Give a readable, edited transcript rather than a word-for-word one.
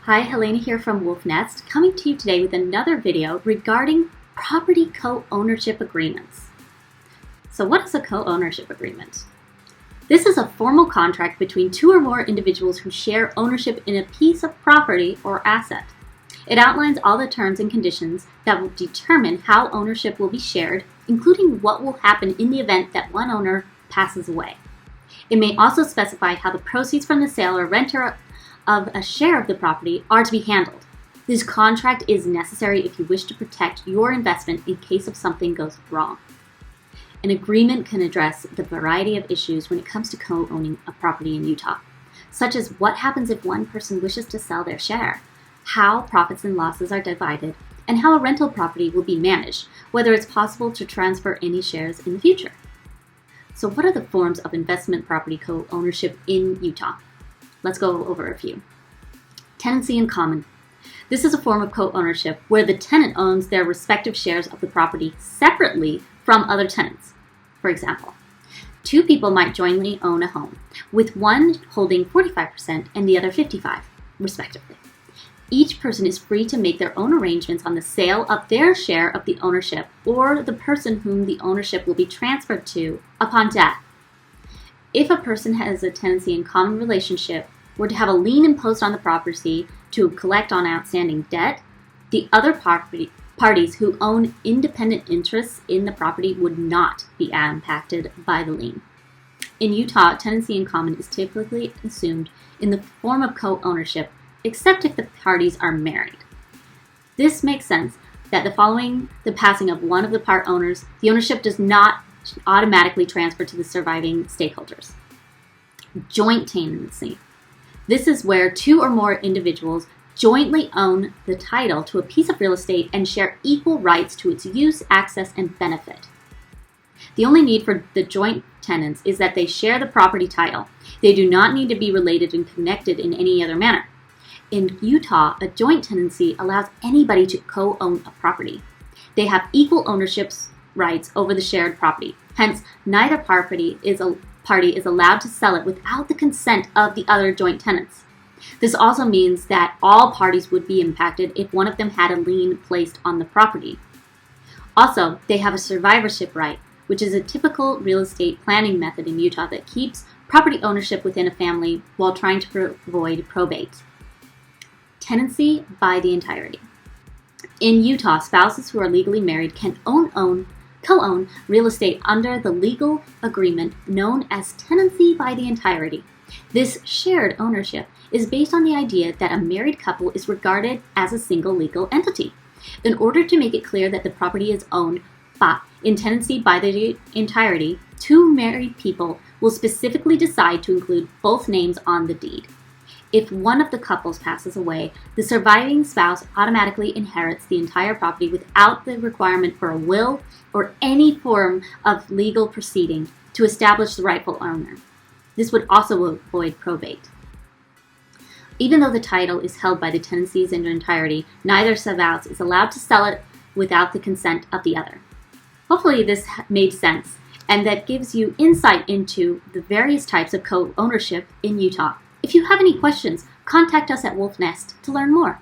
Hi, Helena here from Wolfnest, coming to you today with another video regarding property co-ownership agreements. So what is a co-ownership agreement? This is a formal contract between two or more individuals who share ownership in a piece of property or asset. It outlines all the terms and conditions that will determine how ownership will be shared, including what will happen in the event that one owner passes away. It may also specify how the proceeds from the sale or renter of a share of the property are to be handled. This contract is necessary if you wish to protect your investment in case of something goes wrong. An agreement can address the variety of issues when it comes to co-owning a property in Utah, such as what happens if one person wishes to sell their share, how profits and losses are divided, and how a rental property will be managed, whether it's possible to transfer any shares in the future. So what are the forms of investment property co-ownership in Utah? Let's go over a few. Tenancy in common. This is a form of co-ownership where the tenant owns their respective shares of the property separately from other tenants. For example, two people might jointly own a home, with one holding 45% and the other 55%, respectively. Each person is free to make their own arrangements on the sale of their share of the ownership or the person whom the ownership will be transferred to upon death. If a person has a tenancy in common relationship were to have a lien imposed on the property to collect on outstanding debt, the other parties who own independent interests in the property would not be impacted by the lien. In Utah, tenancy in common is typically assumed in the form of co-ownership, except if the parties are married. This makes sense that following the passing of one of the part owners, the ownership does not automatically transfer to the surviving stakeholders. Joint tenancy. This is where two or more individuals jointly own the title to a piece of real estate and share equal rights to its use, access, and benefit. The only need for the joint tenants is that they share the property title. They do not need to be related and connected in any other manner. In Utah, a joint tenancy allows anybody to co-own a property. They have equal ownership rights over the shared property. Hence, neither party is allowed to sell it without the consent of the other joint tenants. This also means that all parties would be impacted if one of them had a lien placed on the property. Also, they have a survivorship right, which is a typical real estate planning method in Utah that keeps property ownership within a family while trying to avoid probate. Tenancy by the entirety. In Utah, spouses who are legally married can co-own real estate under the legal agreement known as tenancy by the entirety. This shared ownership is based on the idea that a married couple is regarded as a single legal entity. In order to make it clear that the property is owned in tenancy by the entirety, two married people will specifically decide to include both names on the deed. If one of the couples passes away, the surviving spouse automatically inherits the entire property without the requirement for a will or any form of legal proceeding to establish the rightful owner. This would also avoid probate. Even though the title is held by the tenancies in their entirety, neither spouse is allowed to sell it without the consent of the other. Hopefully this made sense, and that gives you insight into the various types of co-ownership in Utah. If you have any questions, contact us at Wolfnest to learn more.